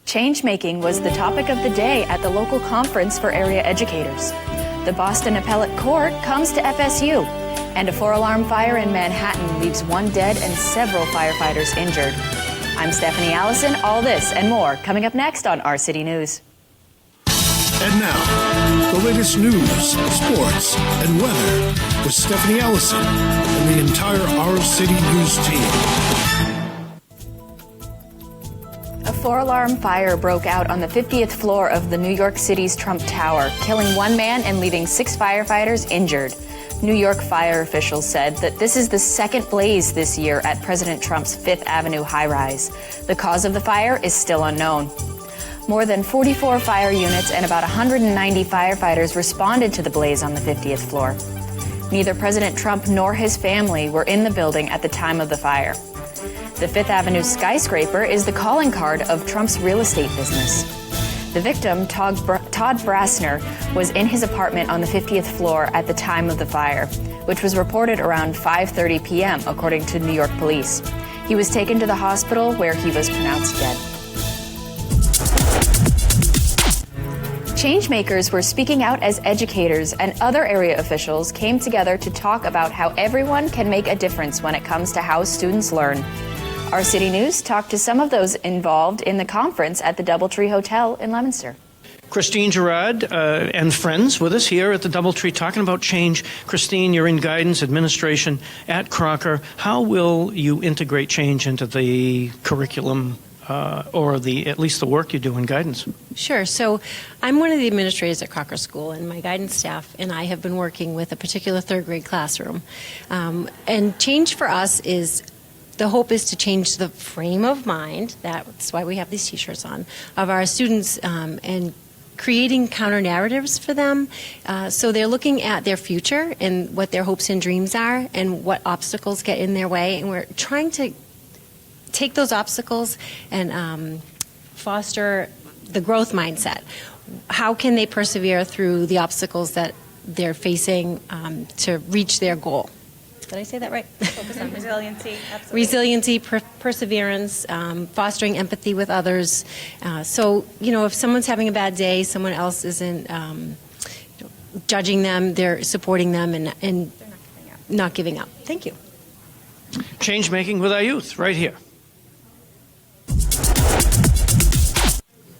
Change-making was the topic of the day at the local conference for area educators. The Boston Appellate Court comes to FSU, and a 4-alarm fire in Manhattan leaves 1 dead and several firefighters injured. I'm Stephanie Allison. All this and more coming up next on Our City News. And now, the latest news, sports, and weather with Stephanie Allison and the entire Our City News team. A 4-alarm fire broke out on the 50th floor of the New York City's Trump Tower, killing 1 man and leaving 6 firefighters injured. New York fire officials said that this is the second blaze this year at President Trump's 5th Avenue high-rise. The cause of the fire is still unknown. More than 44 fire units and about 190 firefighters responded to the blaze on the 50th floor. Neither President Trump nor his family were in the building at the time of the fire. The 5th Avenue skyscraper is the calling card of Trump's real estate business. The victim, Todd Brasner, was in his apartment on the 50th floor at the time of the fire, which was reported around 5:30 p.m., according to New York police. He was taken to the hospital where he was pronounced dead. Changemakers were speaking out as educators, and other area officials came together to talk about how everyone can make a difference when it comes to how students learn. Our City News talked to some of those involved in the conference at the Doubletree Hotel in Leominster. Christine Gerard and friends with us here at the Doubletree talking about change. Christine, you're in guidance administration at Crocker. How will you integrate change into the curriculum or at least the work you do in guidance? Sure. So I'm one of the administrators at Crocker School, and my guidance staff and I have been working with a particular 3rd grade classroom. And change for us is, the hope is to change the frame of mind, that's why we have these t-shirts on, of our students, and creating counter narratives for them. So they're looking at their future and what their hopes and dreams are and what obstacles get in their way. And we're trying to take those obstacles and foster the growth mindset. How can they persevere through the obstacles that they're facing to reach their goal? Did I say that right? Focus on resiliency. Absolutely. Resiliency, perseverance, fostering empathy with others. So, if someone's having a bad day, someone else isn't judging them, they're supporting them and not giving up. Thank you. Change making with our youth right here.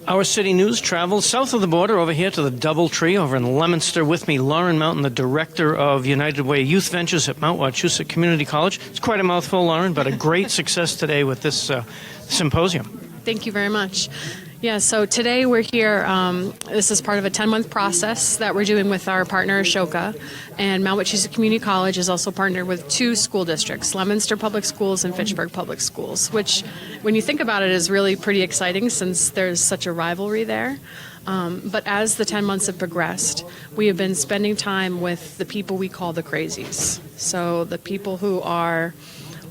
Our City News travels south of the border over here to the Doubletree over in Leominster. With me, Lauren Mountain, the director of United Way Youth Ventures at Mount Wachusett Community College. It's quite a mouthful, Lauren, but a great success today with this symposium. Thank you very much. Yeah, so today we're here. This is part of a 10-month process that we're doing with our partner, Ashoka. And Mount Wachusett Community College is also partnered with 2 school districts, Leominster Public Schools and Fitchburg Public Schools, which, when you think about it, is really pretty exciting since there's such a rivalry there. But as the 10 months have progressed, we have been spending time with the people we call the crazies. So the people who are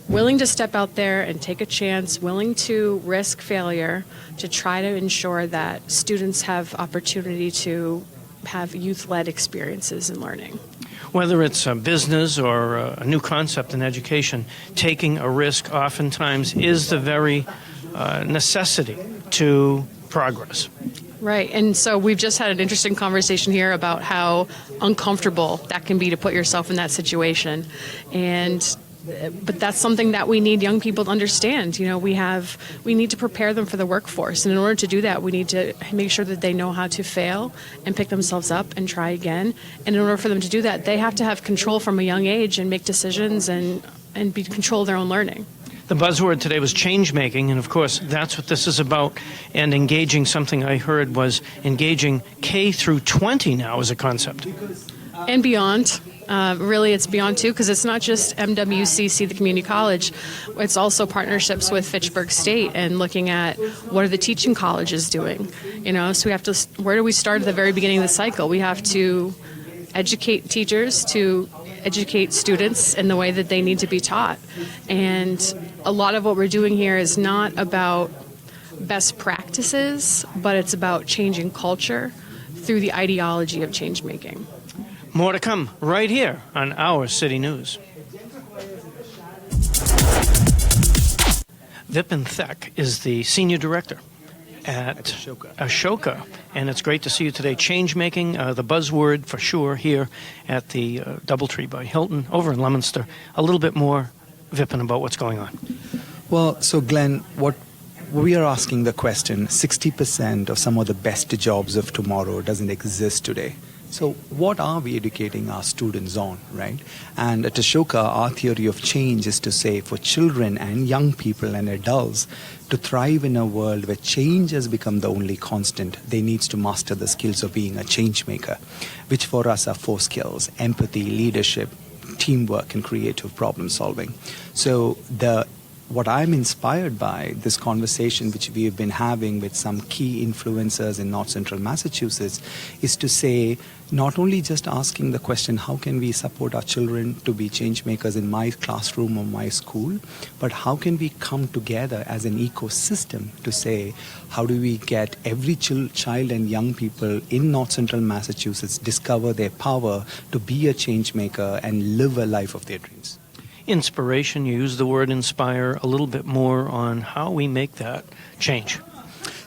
willing to step out there and take a chance, willing to risk failure to try to ensure that students have opportunity to have youth-led experiences in learning. Whether it's a business or a new concept in education, taking a risk oftentimes is the very necessity to progress. Right, and so we've just had an interesting conversation here about how uncomfortable that can be to put yourself in that situation. But that's something that we need young people to understand. We need to prepare them for the workforce. And in order to do that, we need to make sure that they know how to fail and pick themselves up and try again. And in order for them to do that, they have to have control from a young age and make decisions and control their own learning. The buzzword today was change making, and of course that's what this is about. And engaging, something I heard was engaging K through 20 now as a concept. And beyond. Really, it's beyond too, because it's not just MWCC, the community college. It's also partnerships with Fitchburg State and looking at what are the teaching colleges doing. So we have to, where do we start at the very beginning of the cycle? We have to educate teachers to educate students in the way that they need to be taught. And a lot of what we're doing here is not about best practices, but it's about changing culture through the ideology of change making. More to come right here on Our City News. Vipin Thek is the Senior Director at Ashoka. And it's great to see you today. Change making, the buzzword for sure here at the Doubletree by Hilton over in Leominster. A little bit more, Vipin, about what's going on. Well, so Glenn, what we are asking the question, 60% of some of the best jobs of tomorrow doesn't exist today. So what are we educating our students on, right? And at Ashoka, our theory of change is to say for children and young people and adults to thrive in a world where change has become the only constant, they need to master the skills of being a change maker, which for us are 4 skills: empathy, leadership, teamwork, and creative problem solving. So what I'm inspired by, this conversation which we have been having with some key influencers in North Central Massachusetts, is to say, not only just asking the question, how can we support our children to be change makers in my classroom or my school, but how can we come together as an ecosystem to say, how do we get every child and young people in North Central Massachusetts discover their power to be a change maker and live a life of their dreams? Inspiration, you use the word inspire, a little bit more on how we make that change.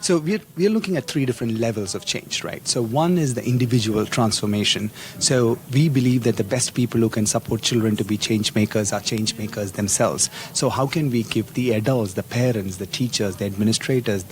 So we're looking at 3 different levels of change, right? So one is the individual transformation. So we believe that the best people who can support children to be change makers are change makers themselves. So how can we give the adults, the parents, the teachers, the administrators,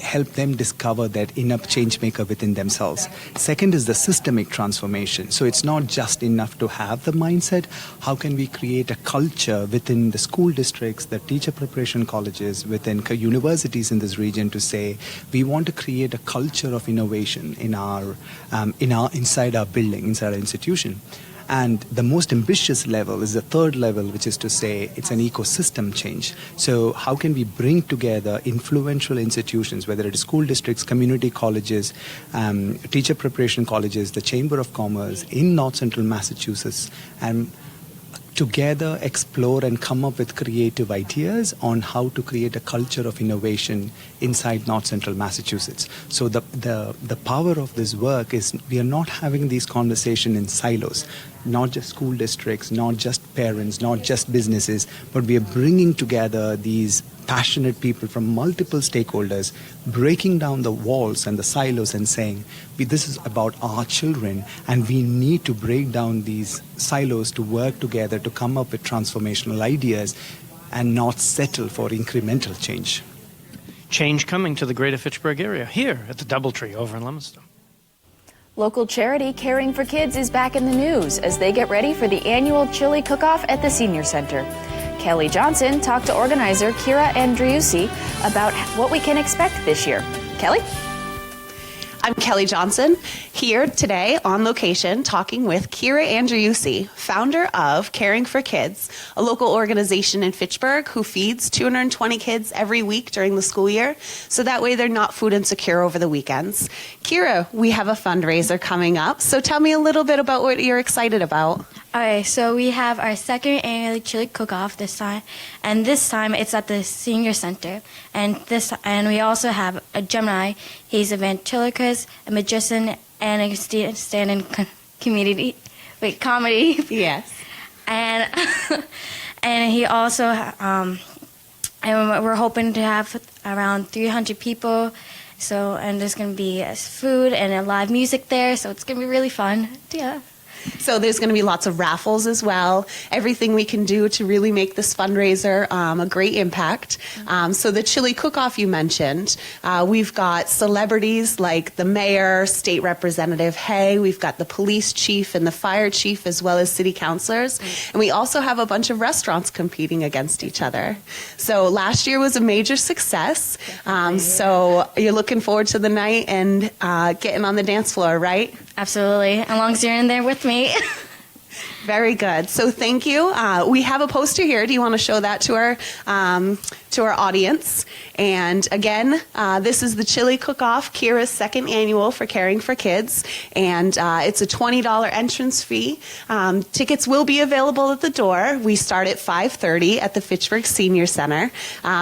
help them discover that inner change maker within themselves? Second is the systemic transformation. So it's not just enough to have the mindset. How can we create a culture within the school districts, the teacher preparation colleges, within universities in this region to say, we want to create a culture of innovation inside our building, inside our institution. And the most ambitious level is the 3rd level, which is to say it's an ecosystem change. So how can we bring together influential institutions, whether it is school districts, community colleges, teacher preparation colleges, the Chamber of Commerce in North Central Massachusetts, and together explore and come up with creative ideas on how to create a culture of innovation inside North Central Massachusetts. So the power of this work is we are not having these conversations in silos, not just school districts, not just parents, not just businesses, but we are bringing together these passionate people from multiple stakeholders, breaking down the walls and the silos and saying, this is about our children, and we need to break down these silos to work together to come up with transformational ideas and not settle for incremental change. Change coming to the greater Fitchburg area, here at the Doubletree over in Leominster. Local charity Caring for Kids is back in the news as they get ready for the annual chili cook-off at the Senior Center. Kelly Johnson talked to organizer Kira Andriusi about what we can expect this year. Kelly? I'm Kelly Johnson, here today on location talking with Kira Andriusi, founder of Caring for Kids, a local organization in Fitchburg who feeds 220 kids every week during the school year, so that way they're not food insecure over the weekends. Kira, we have a fundraiser coming up, so tell me a little bit about what you're excited about. Okay, so we have our 2nd annual chili cook-off this time, and this time it's at the Senior Center. And we also have a Gemini. He's a ventriloquist, a magician, and a stand-in comedy. Yes. And and he also and we're hoping to have around 300 people. So and there's gonna be food and live music there. So it's gonna be really fun. Yeah. So there's going to be lots of raffles as well, everything we can do to really make this fundraiser a great impact. So the chili cook-off you mentioned, we've got celebrities like the mayor, state representative Hay, we've got the police chief and the fire chief as well as city councilors, and we also have a bunch of restaurants competing against each other. So last year was a major success, so you're looking forward to the night and getting on the dance floor, right? Absolutely, as long as you're in there with me. Very good. So thank you. We have a poster here. Do you want to show that to our audience? And again, this is the Chili Cook-Off, Kira's 2nd annual for Caring for Kids, and it's a $20 entrance fee. Tickets will be available at the door. We start at 5:30 at the Fitchburg Senior Center.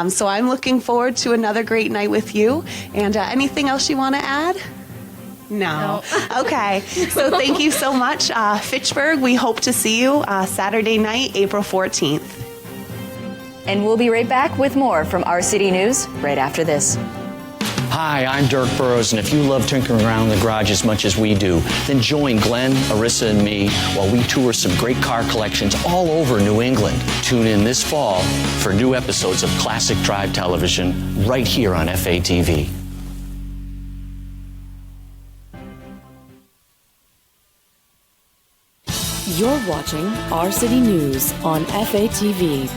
So I'm looking forward to another great night with you. And anything else you want to add? No. Okay. So thank you so much, Fitchburg. We hope to see you Saturday night, April 14th. And we'll be right back with more from Our City News right after this. Hi, I'm Dirk Burrows, and if you love tinkering around in the garage as much as we do, then join Glenn, Arissa, and me while we tour some great car collections all over New England. Tune in this fall for new episodes of Classic Drive Television right here on FATV. You're watching Our City News on FATV.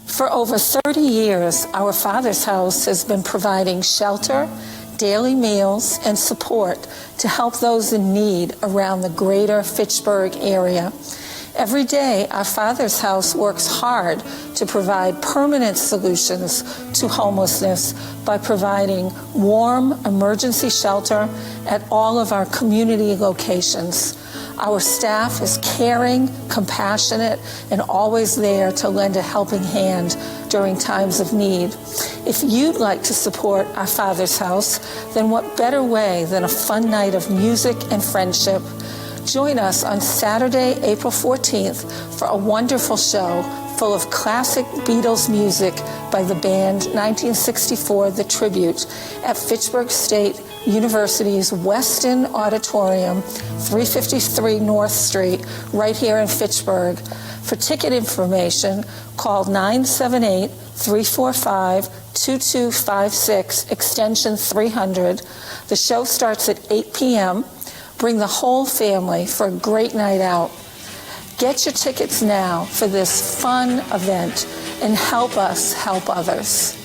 For over 30 years, our Father's House has been providing shelter, daily meals, and support to help those in need around the greater Fitchburg area. Every day, our Father's House works hard to provide permanent solutions to homelessness by providing warm emergency shelter at all of our community locations. Our staff is caring, compassionate, and always there to lend a helping hand during times of need. If you'd like to support our Father's House, then what better way than a fun night of music and friendship? Join us on Saturday, April 14th for a wonderful show full of classic Beatles music by the band 1964 The Tribute at Fitchburg State University's Weston Auditorium, 353 North Street, right here in Fitchburg. For ticket information, call 978-345-2256, extension 300. The show starts at 8 p.m. Bring the whole family for a great night out. Get your tickets now for this fun event and help us help others.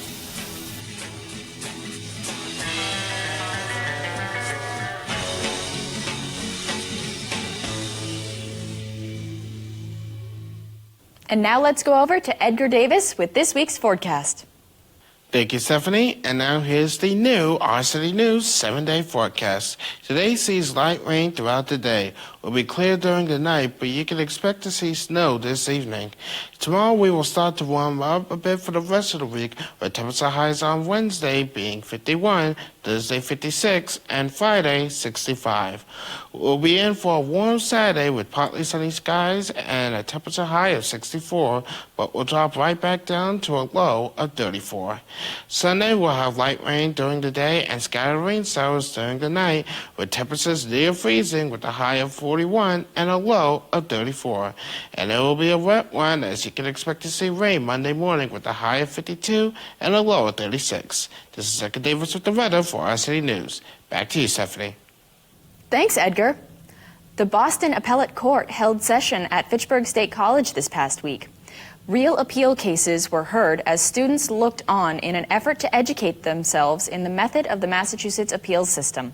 And now let's go over to Edgar Davis with this week's forecast. Thank you, Stephanie. And now here's the new Our City News 7-day forecast. Today sees light rain throughout the day. It will be clear during the night, but you can expect to see snow this evening. Tomorrow we will start to warm up a bit for the rest of the week, with temperature highs on Wednesday being 51, Thursday 56, and Friday 65. We'll be in for a warm Saturday with partly sunny skies and a temperature high of 64, but will drop right back down to a low of 34. Sunday we'll have light rain during the day and scattered rain showers during the night, with temperatures near freezing with a high of 41 and a low of 34. And it will be a wet one, as you can expect to see rain Monday morning with a high of 52 and a low of 36. This is Edgar Davis with the weather for Our City News. Back to you, Stephanie. Thanks, Edgar. The Boston Appellate Court held session at Fitchburg State College this past week. Real appeal cases were heard as students looked on in an effort to educate themselves in the method of the Massachusetts appeals system.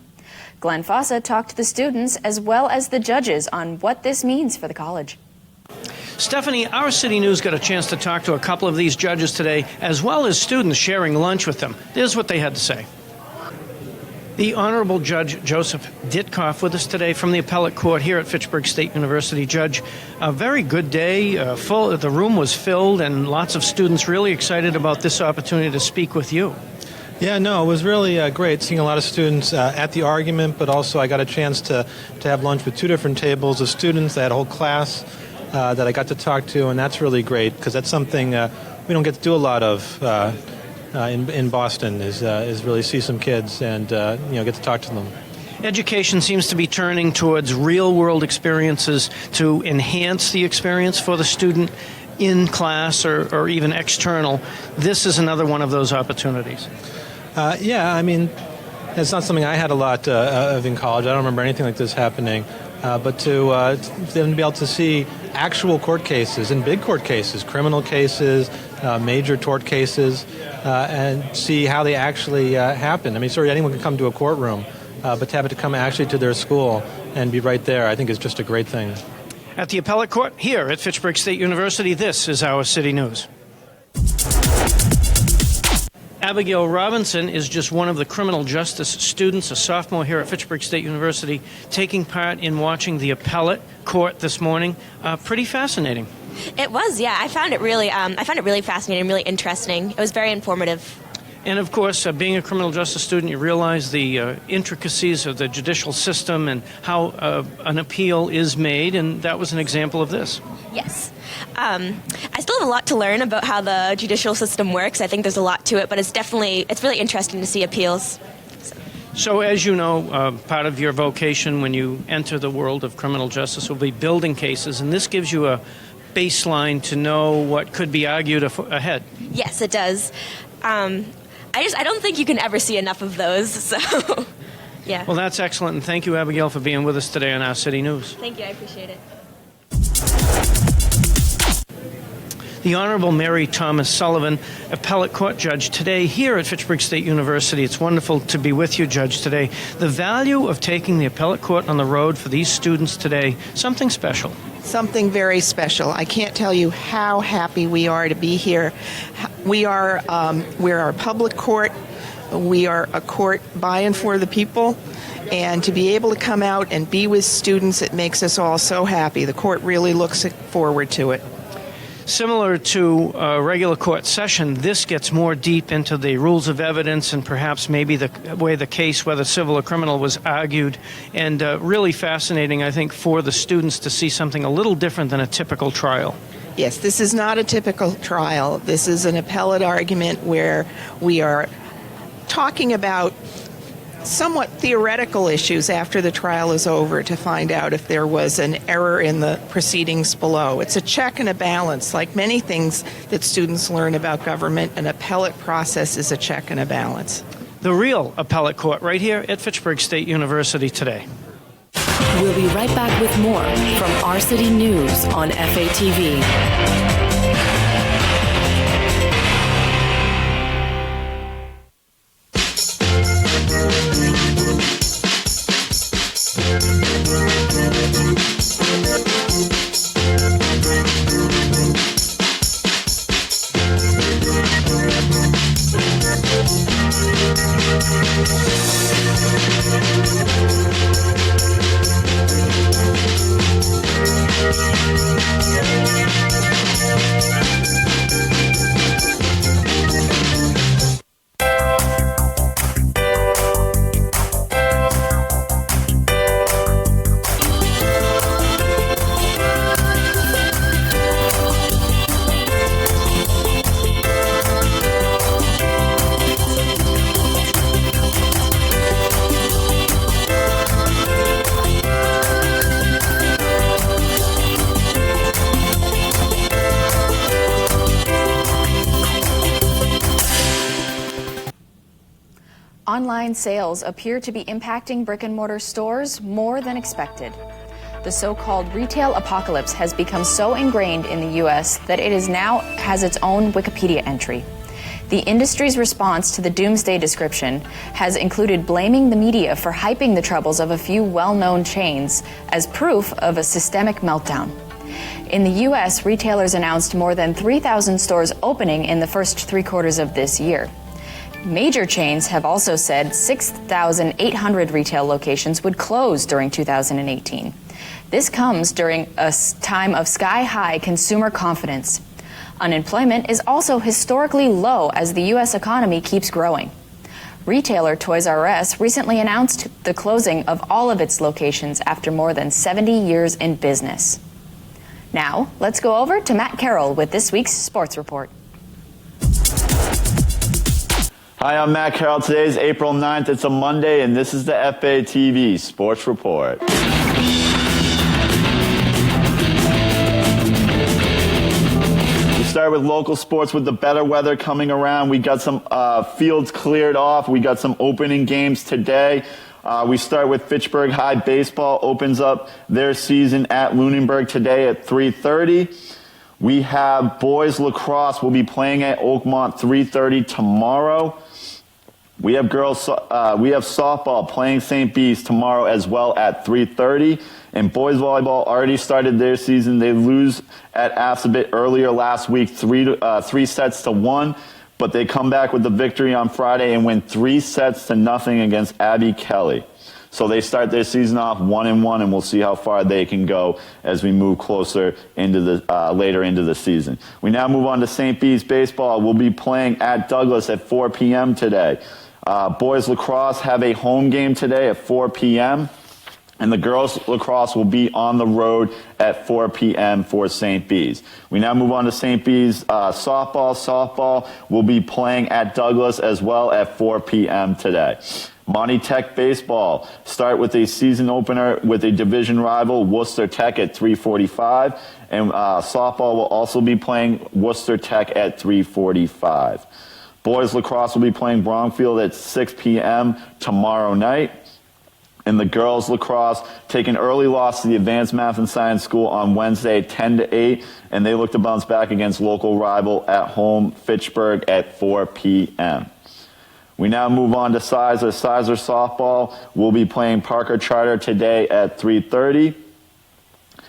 Glenn Fossa talked to the students as well as the judges on what this means for the college. Stephanie, Our City News got a chance to talk to a couple of these judges today, as well as students sharing lunch with them. Here's what they had to say. The Honorable Judge Joseph Ditkoff with us today from the Appellate Court here at Fitchburg State University. Judge, a very good day. The room was filled, and lots of students really excited about this opportunity to speak with you. Yeah, no, it was really great seeing a lot of students at the argument, but also I got a chance to have lunch with two different tables of students. I had a whole class that I got to talk to, and that's really great because that's something we don't get to do a lot of in Boston is really see some kids and get to talk to them. Education seems to be turning towards real-world experiences to enhance the experience for the student in class or even external. This is another one of those opportunities. Yeah, I mean, it's not something I had a lot of in college. I don't remember anything like this happening. But to then be able to see actual court cases and big court cases, criminal cases, major tort cases, and see how they actually happen. I mean, sorry, anyone can come to a courtroom, but to have it to come actually to their school and be right there, I think is just a great thing. At the Appellate Court here at Fitchburg State University, this is Our City News. Abigail Robinson is just one of the criminal justice students, a sophomore here at Fitchburg State University, taking part in watching the Appellate Court this morning. Pretty fascinating. It was, yeah. I found it really fascinating, really interesting. It was very informative. And of course, being a criminal justice student, you realize the intricacies of the judicial system and how an appeal is made, and that was an example of this. Yes. I still have a lot to learn about how the judicial system works. I think there's a lot to it, but it's really interesting to see appeals. So as you know, part of your vocation when you enter the world of criminal justice will be building cases, and this gives you a baseline to know what could be argued ahead. Yes, it does. I don't think you can ever see enough of those, so yeah. Well, that's excellent, and thank you, Abigail, for being with us today on Our City News. Thank you, I appreciate it. The Honorable Mary Thomas Sullivan, appellate court judge, today here at Fitchburg State University. It's wonderful to be with you, Judge, today. The value of taking the appellate court on the road for these students today, something special. Something very special. I can't tell you how happy we are to be here. We're a public court. We are a court by and for the people. And to be able to come out and be with students, it makes us all so happy. The court really looks forward to it. Similar to a regular court session, this gets more deep into the rules of evidence and perhaps maybe the way the case, whether civil or criminal, was argued. And really fascinating, I think, for the students to see something a little different than a typical trial. Yes, this is not a typical trial. This is an appellate argument where we are talking about somewhat theoretical issues after the trial is over to find out if there was an error in the proceedings below. It's a check and a balance. Like many things that students learn about government, an appellate process is a check and a balance. The real appellate court right here at Fitchburg State University today. We'll be right back with more from Our City News on FATV. Online sales appear to be impacting brick-and-mortar stores more than expected. The so-called retail apocalypse has become so ingrained in the U.S. that it has its own Wikipedia entry. The industry's response to the doomsday description has included blaming the media for hyping the troubles of a few well-known chains as proof of a systemic meltdown. In the U.S., retailers announced more than 3,000 stores opening in the first 3 quarters of this year. Major chains have also said 6,800 retail locations would close during 2018. This comes during a time of sky-high consumer confidence. Unemployment is also historically low as the U.S. economy keeps growing. Retailer Toys R Us recently announced the closing of all of its locations after more than 70 years in business. Now, let's go over to Matt Carroll with this week's Sports Report. Hi, I'm Matt Carroll. Today is April 9th. It's a Monday, and this is the FATV Sports Report. We start with local sports with the better weather coming around. We got some fields cleared off. We got some opening games today. We start with Fitchburg High Baseball opens up their season at Lunenburg today at 3:30. We have boys lacrosse will be playing at Oakmont 3:30 tomorrow. We have softball playing St. Bede's tomorrow as well at 3:30. And boys volleyball already started their season. They lose at Assabet earlier last week, 3-1, but they come back with the victory on Friday and win 3-0 against Abby Kelly. So they start their season off 1-1, and we'll see how far they can go as we move closer into the later into the season. We now move on to St. Bede's baseball. We'll be playing at Douglas at 4 p.m. today. Boys lacrosse have a home game today at 4 p.m., and the girls lacrosse will be on the road at 4 p.m. for St. Bede's. We now move on to St. Bede's softball. Softball will be playing at Douglas as well at 4 p.m. today. Monty Tech baseball start with a season opener with a division rival, Worcester Tech, at 3:45, and softball will also be playing Worcester Tech at 3:45. Boys lacrosse will be playing Bromfield at 6 p.m. tomorrow night. And the girls lacrosse take an early loss to the Advanced Math and Science School on Wednesday, 10-8, and they look to bounce back against local rival at home, Fitchburg, at 4 p.m. We now move on to Sizer. Sizer softball will be playing Parker Charter today at 3:30.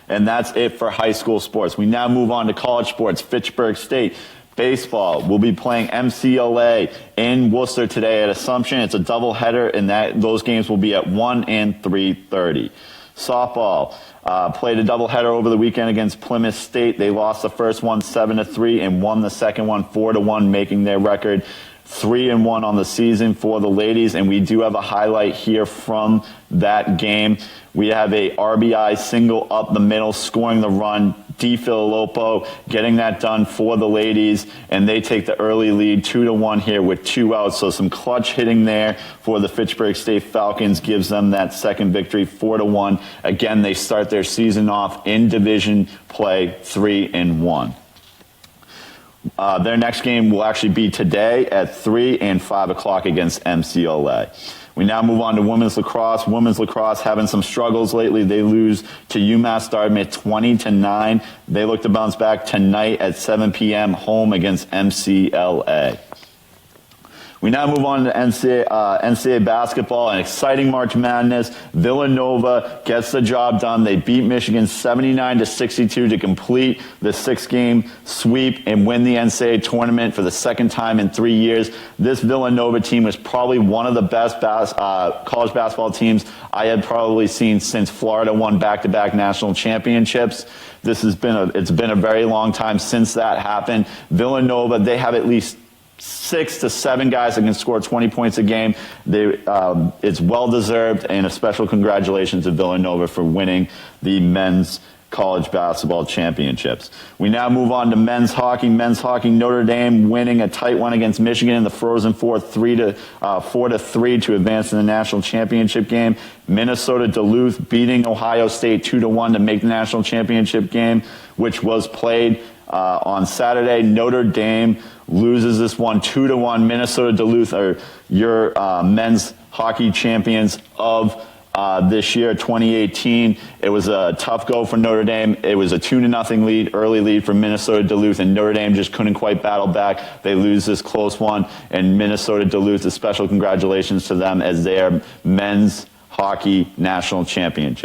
And that's it for high school sports. We now move on to college sports. Fitchburg State baseball will be playing MCLA in Worcester today at Assumption. It's a doubleheader, and those games will be at 1 and 3:30. Softball played a doubleheader over the weekend against Plymouth State. They lost the first one 7-3 and won the second one 4-1, making their record 3-1 on the season for the ladies. And we do have a highlight here from that game. We have a RBI single up the middle, scoring the run. DeFilippo getting that done for the ladies, and they take the early lead 2-1 here with 2 outs. So some clutch hitting there for the Fitchburg State Falcons gives them that second victory, 4-1. Again, they start their season off in division play 3-1. Their next game will actually be today at 3 and 5 o'clock against MCLA. We now move on to women's lacrosse. Women's lacrosse having some struggles lately. They lose to UMass Dartmouth 20-9. They look to bounce back tonight at 7 p.m. home against MCLA. We now move on to NCAA basketball, an exciting March Madness. Villanova gets the job done. They beat Michigan 79-62 to complete the 6-game sweep and win the NCAA tournament for the second time in 3 years. This Villanova team was probably one of the best college basketball teams I had probably seen since Florida won back-to-back national championships. It's been a very long time since that happened. Villanova, they have at least 6 to 7 guys that can score 20 points a game. It's well-deserved, and a special congratulations to Villanova for winning the men's college basketball championships. We now move on to men's hockey. Men's hockey, Notre Dame winning a tight one against Michigan in the Frozen Four, 4-3 to advance to the national championship game. Minnesota Duluth beating Ohio State 2-1 to make the national championship game, which was played on Saturday. Notre Dame loses this one 2-1. Minnesota Duluth are your men's hockey champions of this year, 2018. It was a tough go for Notre Dame. It was a 2-0 lead, early lead for Minnesota Duluth, and Notre Dame just couldn't quite battle back. They lose this close one, and Minnesota Duluth, a special congratulations to them as they are men's hockey national champions.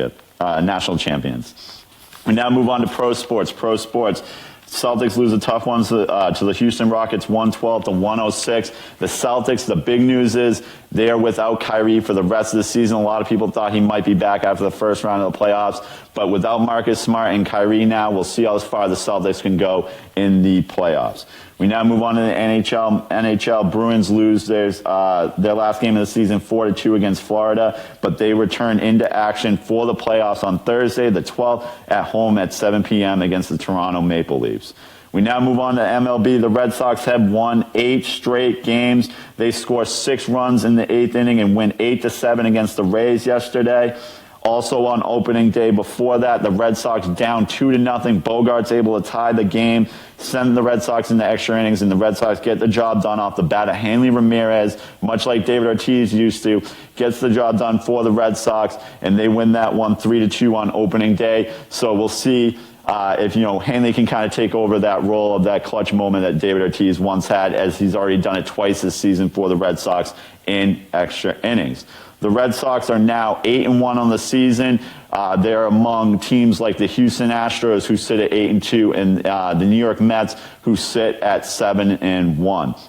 We now move on to pro sports. Celtics lose a tough one to the Houston Rockets, 112-106. The Celtics, the big news is they are without Kyrie for the rest of the season. A lot of people thought he might be back after the first round of the playoffs. But without Marcus Smart and Kyrie now, we'll see how far the Celtics can go in the playoffs. We now move on to the NHL. NHL Bruins lose their last game of the season 4-2 against Florida, but they return into action for the playoffs on Thursday, the 12th, at home at 7 p.m. against the Toronto Maple Leafs. We now move on to MLB. The Red Sox have won 8 straight games. They score 6 runs in the 8th inning and win 8-7 against the Rays yesterday. Also on opening day before that, the Red Sox down 2-0. Bogart's able to tie the game, send the Red Sox into extra innings, and the Red Sox get the job done off the bat of Hanley Ramirez, much like David Ortiz used to, gets the job done for the Red Sox, and they win that one 3-2 on opening day. So we'll see if Hanley can kind of take over that role of that clutch moment that David Ortiz once had, as he's already done it twice this season for the Red Sox in extra innings. The Red Sox are now 8-1 on the season. They're among teams like the Houston Astros, who sit at 8-2, and the New York Mets, who sit at 7-1.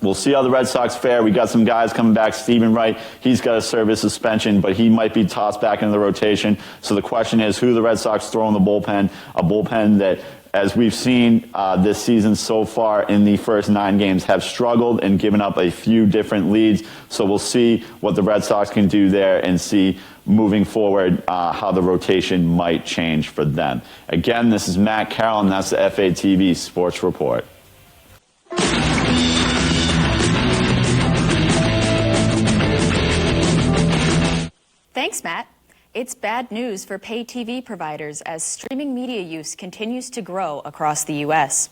we'll see how the Red Sox fare. We got some guys coming back. Stephen Wright, he's got to serve his suspension, but he might be tossed back into the rotation. So the question is, who the Red Sox throw in the bullpen? A bullpen that, as we've seen this season so far in the first 9 games, have struggled and given up a few different leads. So we'll see what the Red Sox can do there and see moving forward how the rotation might change for them. Again, this is Matt Carroll, and that's the FATV Sports Report. Thanks, Matt. It's bad news for pay TV providers as streaming media use continues to grow across the U.S.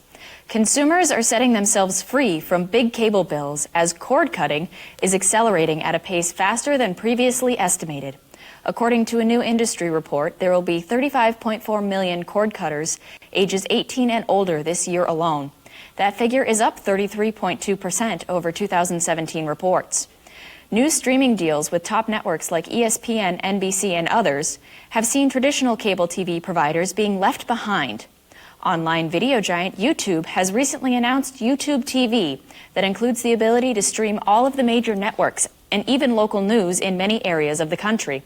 Consumers are setting themselves free from big cable bills as cord cutting is accelerating at a pace faster than previously estimated. According to a new industry report, there will be 35.4 million cord cutters ages 18 and older this year alone. That figure is up 33.2% over 2017 reports. New streaming deals with top networks like ESPN, NBC, and others have seen traditional cable TV providers being left behind. Online video giant YouTube has recently announced YouTube TV that includes the ability to stream all of the major networks and even local news in many areas of the country.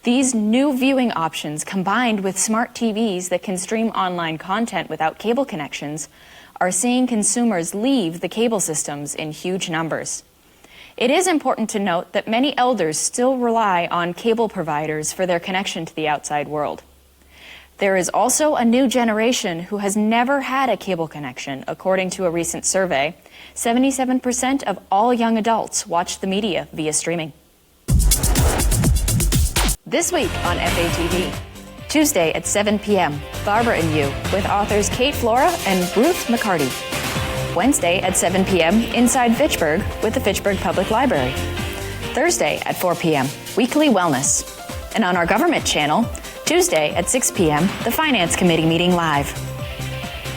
These new viewing options, combined with smart TVs that can stream online content without cable connections, are seeing consumers leave the cable systems in huge numbers. It is important to note that many elders still rely on cable providers for their connection to the outside world. There is also a new generation who has never had a cable connection. According to a recent survey, 77% of all young adults watch the media via streaming. This week on FATV, Tuesday at 7 p.m., Barbara and You with authors Kate Flora and Ruth McCarty. Wednesday at 7 p.m., Inside Fitchburg with the Fitchburg Public Library. Thursday at 4 p.m., Weekly Wellness. And on our government channel, Tuesday at 6 p.m., the Finance Committee meeting live.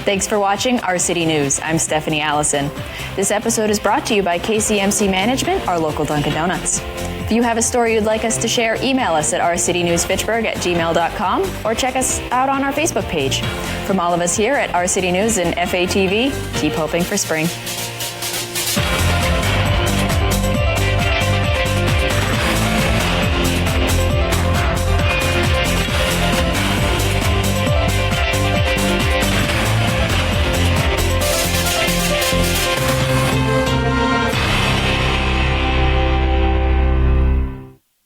Thanks for watching Our City News. I'm Stephanie Allison. This episode is brought to you by KCMC Management, our local Dunkin' Donuts. If you have a story you'd like us to share, email us at ourcitynewsfitchburg@gmail.com or check us out on our Facebook page. From all of us here at Our City News and FATV, keep hoping for spring.